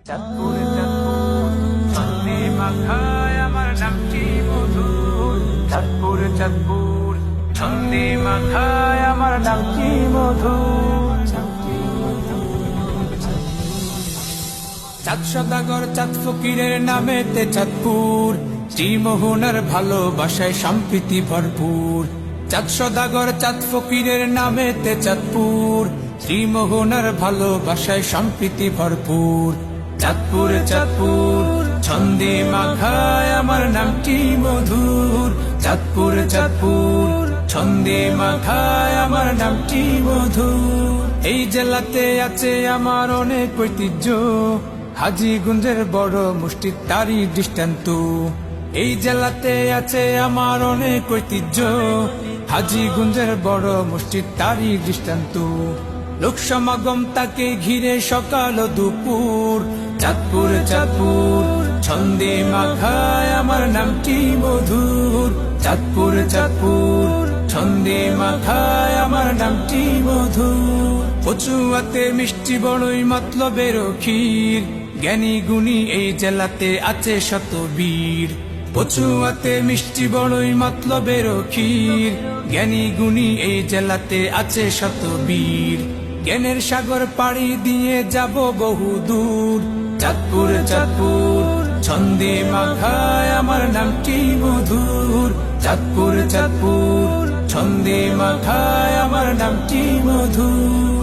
চাঁদপুর চাঁদপুর ছন্দে মাখায় আমার নামটি মধুর। চাঁদপুর চাঁদপুর ছন্দে মাখায় আমার নামটি মধুর। চাঁদ সদাগর চাঁদ ফকিরের নামেতে চাঁদপুর, শ্রীমোহনার ভালোবাসায় সম্প্রীতি ভরপুর। চাঁদ সদাগর চাঁদ ফকিরের নামেতে চাঁদপুর, শ্রীমোহনার ভালোবাসায় সম্প্রীতি ভরপুর। চাঁদপুর চাঁদপুর ছন্দে মাখায় আমার নামটি মধুর। চাঁদপুর চাঁদপুর ছন্দে মাখায় আমার নামটি মধুর। এই জেলাতে আছে আমার অনেক ঐতিহ্য, হাজীগঞ্জের বড় মুষ্টির তারি দৃষ্টান্ত। এই জেলাতে আছে আমার অনেক ঐতিহ্য, হাজীগঞ্জের বড় মুষ্টির তারি দৃষ্টান্ত। লোক সমাগম তাকে ঘিরে সকাল ও দুপুর। চাঁদপুর চাঁদপুর ছন্দে মাখায় আমার নামটি মধুর। চাঁদপুর চাঁদপুর ছন্দে মাখায় আমার নামটি মধুর। কচুয়াতে মিষ্টি বড়ই মতলবের ক্ষীর, জ্ঞানী গুণী এই জেলাতে আছে শত বীর। কচুয়াতে মিষ্টি বড়ই মতলবের ক্ষীর, জ্ঞানী গুণী এই জেলাতে আছে শত বীর। জ্ঞানের সাগর পাড়ি দিয়ে যাব বহু দূর। চাঁদপুর চাঁদপুর ছন্দে মাখায় আমার নামটি মধুর। চাঁদপুর চাঁদপুর ছন্দে মাখায় আমার নামটি মধুর।